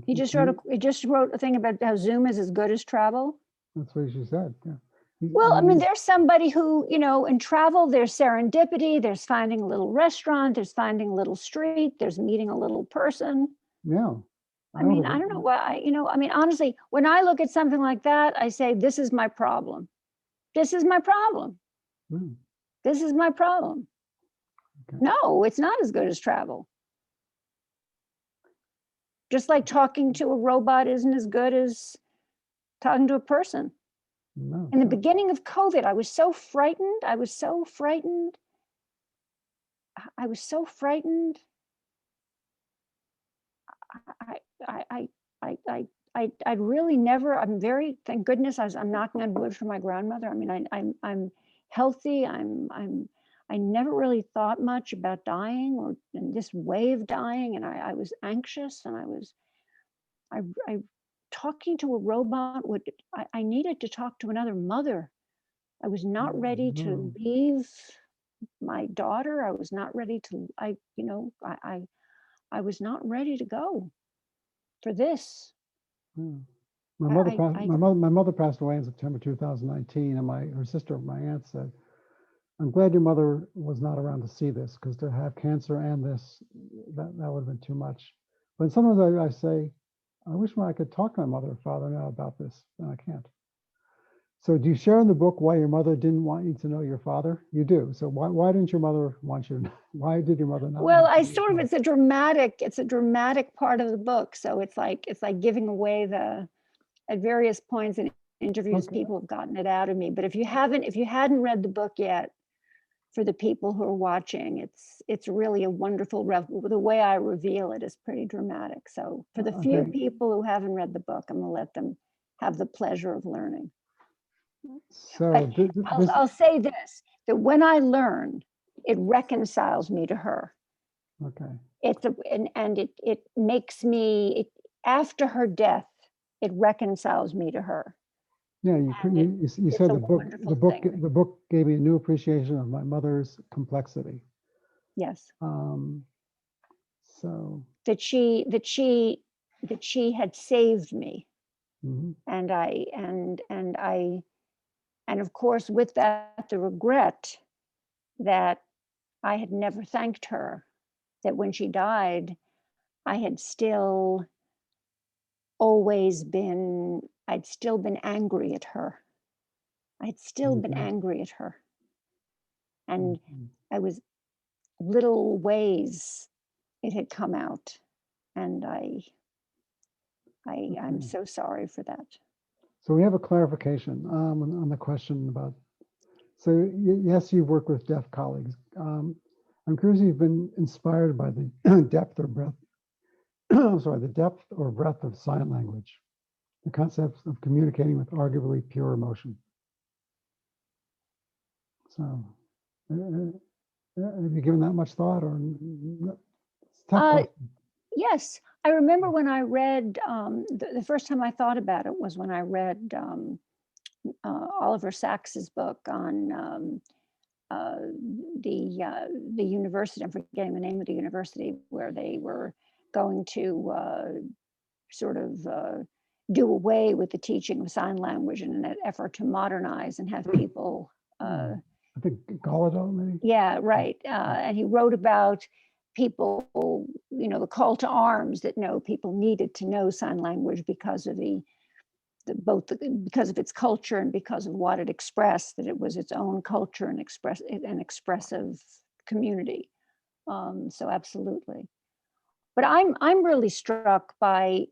He just wrote a thing about how Zoom is as good as travel. That's what she said. Yeah. Well, I mean, there's somebody who, in travel, there's serendipity, there's finding a little restaurant, there's finding a little street, there's meeting a little person. Yeah. I mean, I don't know why, honestly, when I look at something like that, I say, this is my problem. This is my problem. This is my problem. Okay. No, it's not as good as travel. Just like talking to a robot isn't as good as talking to a person. No, in the beginning of COVID, I was so frightened. I really never, thank goodness, I'm knocking on wood for my grandmother. I mean, I'm healthy. I never really thought much about dying or in this way of dying. And I was anxious, and I talking to a robot I needed to talk to another mother. I was not ready to leave my daughter. I was not ready to, I was not ready to go for this. My mother passed away in September 2019, and my aunt said, "I'm glad your mother was not around to see this, because to have cancer and this, that would have been too much." But sometimes I say, I wish I could talk to my mother or father now about this, and I can't. So do you share in the book why your mother didn't want you to know your father? You do. So why didn't your mother want you to know? Why did your mother not Well, want I you to know your sort of, father? it's a dramatic part of the book. So it's like giving away at various points in interviews, Okay. people have gotten it out of me. But if you hadn't read the book yet, for the people who are watching, it's really a wonderful, the way I reveal it is pretty dramatic. So for the few Okay. people who haven't read the book, I'm gonna let them have the pleasure of learning. So But this, I'll say this, that when I learn, it reconciles me to her. okay. And it makes me, after her death, it reconciles me to her. Yeah, And you it's said a the wonderful thing. book gave me a new appreciation of my mother's complexity. Yes. Um, so, That she had saved me. mhm, And of course, with that, the regret that I had never thanked her, that when she died, I had still I'd still been angry at her. I'd still been okay, angry at her. And mhm. I was little ways it had come out. And I'm Okay. so sorry for that. So we have a clarification on the question about. So yes, you've worked with deaf colleagues. I'm curious if you've been inspired by the depth or breadth. Sorry, the depth or breadth of sign language, the concept of communicating with arguably pure emotion. So, have you given that much thought, or it's a tough Uh, question? yes, I remember when I read, the first time I thought about it was when I read Oliver Sacks's book on uh, the university. I'm forgetting the name of the university where they were going to sort of do away with the teaching of sign language in an effort to modernize and have people. I think Galado, maybe. Yeah, right. And he wrote about people, the call to arms that people needed to know sign language because of because of its culture and because of what it expressed, that it was its own culture and an expressive community. So absolutely. But I'm really struck by,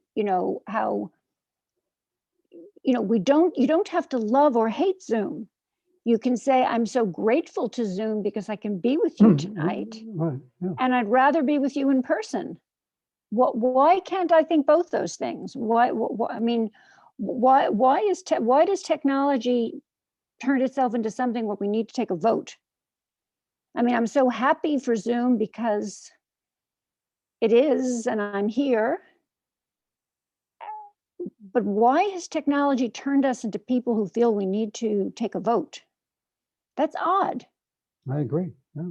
how, you don't have to love or hate Zoom. You can say, I'm so grateful to Zoom because I can be with you tonight, Right. Yeah. and I'd rather be with you in person. Why can't I think both those things? I mean, why does technology turn itself into something where we need to take a vote? I mean, I'm so happy for Zoom because it is, and I'm here. But why has technology turned us into people who feel we need to take a vote? That's odd. I agree. Yeah.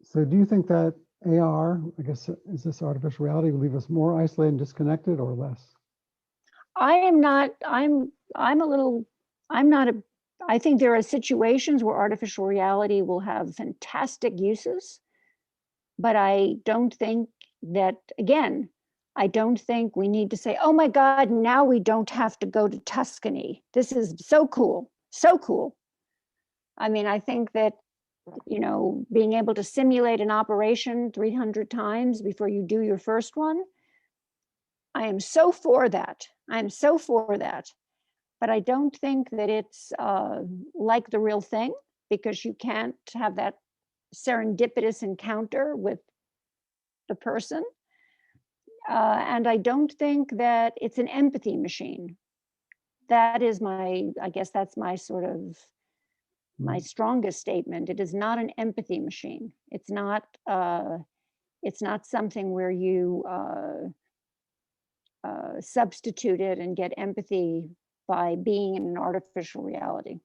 So, do you think that AR, I guess, is this artificial reality, will leave us more isolated and disconnected, or less? I am not, I'm a little, I'm not a, I think there are situations where artificial reality will have fantastic uses, but I don't think that, again, I don't think we need to say, oh my God, now we don't have to go to Tuscany. This is so cool, so cool. I mean, I think that, being able to simulate an operation 300 times before you do your first one, I am so for that. I am so for that. But I don't think that it's like the real thing, because you can't have that serendipitous encounter with the person. And I don't think that it's an empathy machine. That is I guess that's my sort of, my Mm. strongest statement. It is not an empathy machine. It's not something where you substitute it and get empathy by being in an artificial reality.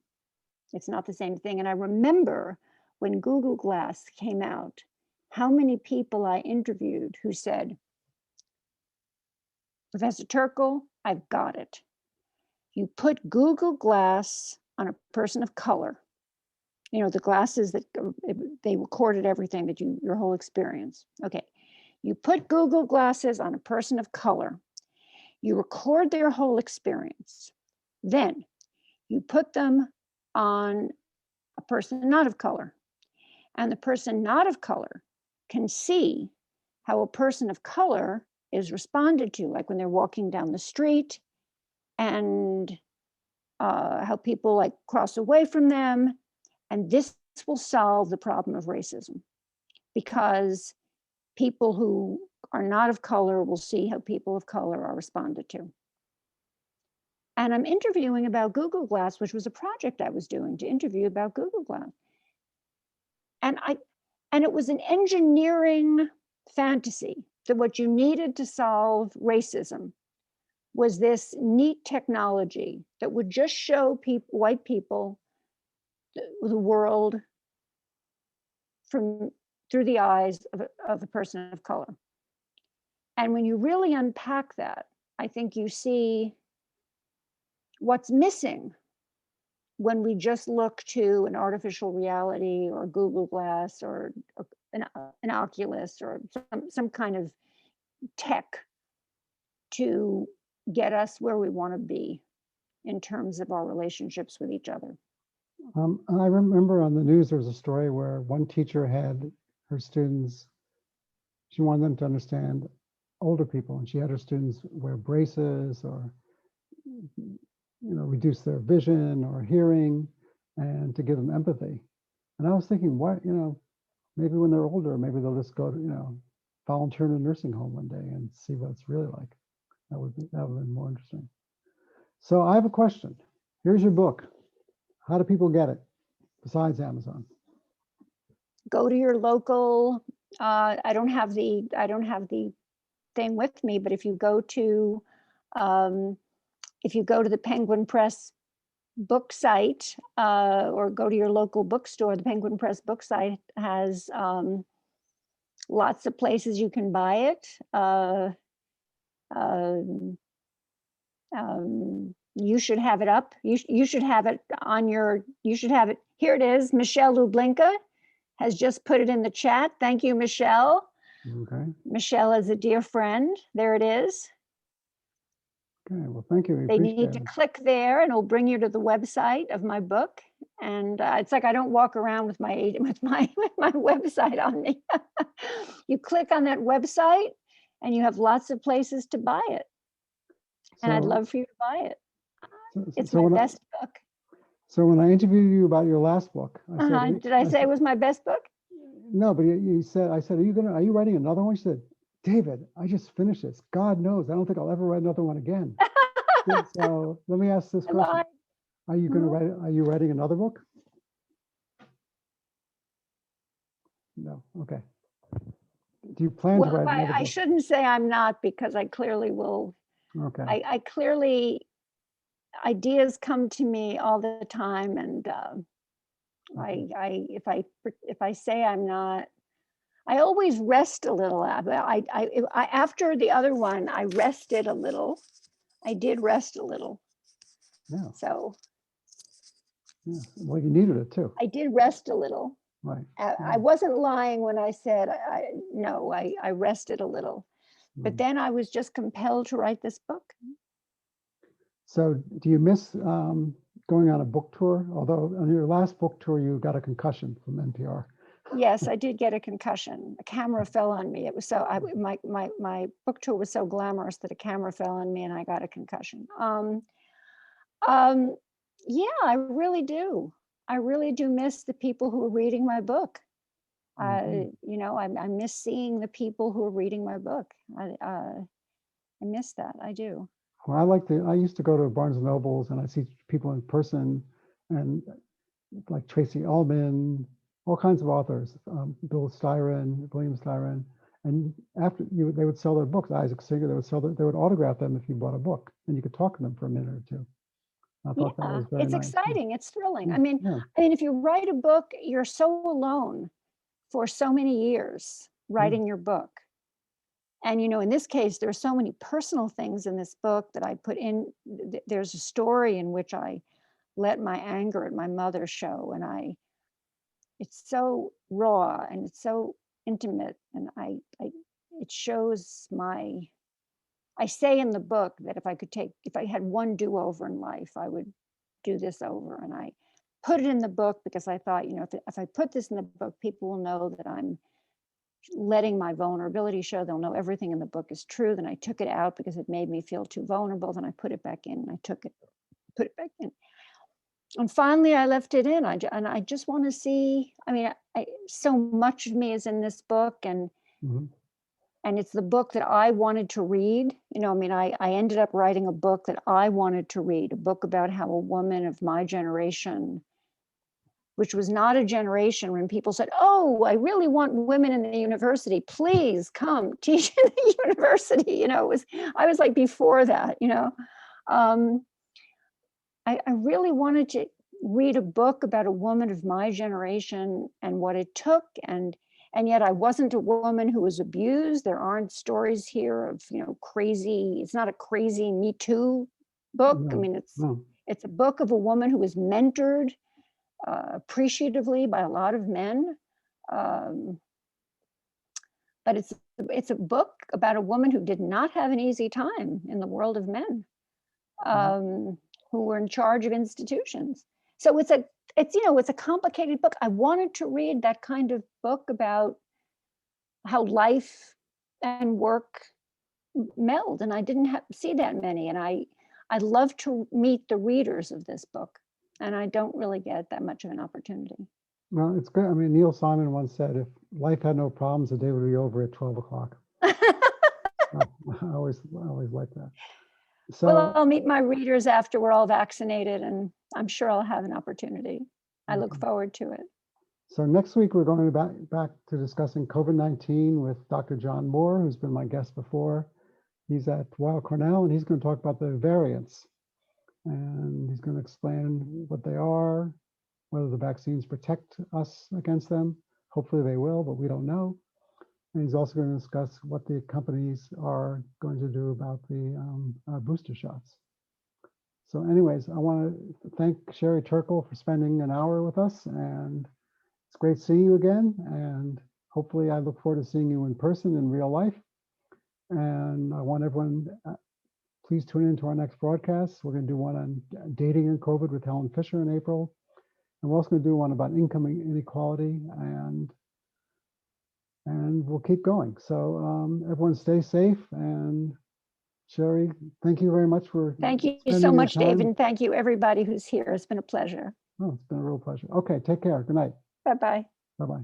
It's not the same thing. And I remember when Google Glass came out, how many people I interviewed who said, Professor Turkle, I've got it. You put Google Glass on a person of color, the glasses that they recorded everything that your whole experience. Okay. You put Google glasses on a person of color, you record their whole experience. Then you put them on a person not of color, and the person not of color can see how a person of color is responded to, like when they're walking down the street, and how people like cross away from them. And this will solve the problem of racism, because people who are not of color will see how people of color are responded to. And I'm interviewing about Google Glass, which was a project I was doing to interview about Google Glass. And it was an engineering fantasy that what you needed to solve racism was this neat technology that would just show white people the world through the eyes of a person of color. And when you really unpack that, I think you see what's missing when we just look to an artificial reality or Google Glass or an Oculus or some kind of tech to get us where we want to be in terms of our relationships with each other. I remember on the news there was a story where one teacher had her students, she wanted them to understand older people, and she had her students wear braces or reduce their vision or hearing, and to give them empathy. And I was thinking, what, maybe when they're older, maybe they'll just go to, volunteer in a nursing home one day and see what it's really like. That would have been more interesting. So I have a question. Here's your book. How do people get it besides Amazon? Go to your local. I don't have the thing with me, but if you go to the Penguin Press book site, or go to your local bookstore, the Penguin Press book site has lots of places you can buy it. You should have it up. You should have it on your. You should have it. Here it is. Michelle Lublinka has just put it in the chat. Thank you, Michelle. Okay. Michelle is a dear friend. There it is. Okay, well, thank you. They need to click there, and it'll bring you to the website of my book. And it's like I don't walk around with my website on me. You click on that website, and you have lots of places to buy it. And I'd love for you to buy it. It's my best book. So when I interviewed you about your last book, I said, did I say it was my best book? No, but you said, I said, are you writing another one? She said, David, I just finished this. God knows, I don't think I'll ever write another one again. So let me ask this question. Are you writing another book? No, okay. Do you plan to write another book? I shouldn't say I'm not, because I clearly will. Okay. I clearly, ideas come to me all the time, and if I say I'm not, I always rest a little. After the other one, I rested a little. I did rest a little. Yeah. So. Yeah. Well, you needed it too. I did rest a little. Right. I wasn't lying when I said I rested a little. But then I was just compelled to write this book. So do you miss going on a book tour? Although on your last book tour, you got a concussion from NPR. Yes, I did get a concussion. A camera fell on me. It was so, my book tour was so glamorous that a camera fell on me and I got a concussion. Yeah, I really do. I really do miss the people who are reading my book. I miss seeing the people who are reading my book. I miss that. I do. Well, I used to go to Barnes and Nobles and I see people in person, and like Tracy Ullman, all kinds of authors, William Styron, and after they would sell their books. Isaac Singer, they would autograph them if you bought a book, and you could talk to them for a minute or two. I thought that was very it's nice. exciting. It's thrilling. I mean, if you write a book, you're so alone for so many years writing your book. And, in this case, there are so many personal things in this book that I put in. There's a story in which I let my anger at my mother show. And it's so raw and it's so intimate. And it shows my I say in the book that if I had one do-over in life, I would do this over. And I put it in the book because I thought, if I put this in the book, people will know that I'm letting my vulnerability show. They'll know everything in the book is true. Then I took it out because it made me feel too vulnerable. Then I put it back in, and I put it back in. And finally I left it in. And I just want to see, so much of me is in this book, and Mhm. it's the book that I wanted to read. I ended up writing a book that I wanted to read, a book about how a woman of my generation, which was not a generation when people said, "Oh, I really want women in the university. Please come teach in the university." I was like before that. Um, I really wanted to read a book about a woman of my generation and what it took, and yet I wasn't a woman who was abused. There aren't stories here of crazy. It's not a crazy Me Too book. No, no. It's a book of a woman who was mentored appreciatively by a lot of men. Um, but it's a book about a woman who did not have an easy time in the world of men, who were in charge of institutions. So it's a complicated book. I wanted to read that kind of book about how life and work meld, and I didn't see that many. And I'd love to meet the readers of this book, and I don't really get that much of an opportunity. Well, it's good. I mean, Neil Simon once said, if life had no problems, the day would be over at 12 o'clock. I always like that. Well, So, I'll meet my readers after we're all vaccinated, and I'm sure I'll have an opportunity. I look okay. forward to it. So next week, we're going back to discussing COVID-19 with Dr. John Moore, who's been my guest before. He's at Weill Cornell, and he's going to talk about the variants. And he's going to explain what they are, whether the vaccines protect us against them. Hopefully they will, but we don't know. And he's also going to discuss what the companies are going to do about the booster shots. So anyways, I want to thank Sherry Turkle for spending an hour with us, and it's great seeing you again. And hopefully I look forward to seeing you in person in real life. And I want everyone, please tune into our next broadcast. We're going to do one on dating and COVID with Helen Fisher in April. And we're also going to do one about income inequality, and we'll keep going. So everyone stay safe. And Sherry, thank you very much for Thank you spending so your much, time. David, and thank you everybody who's here. It's been a pleasure. Oh, it's been a real pleasure. Okay, take care. Good night. Bye-bye. Bye-bye.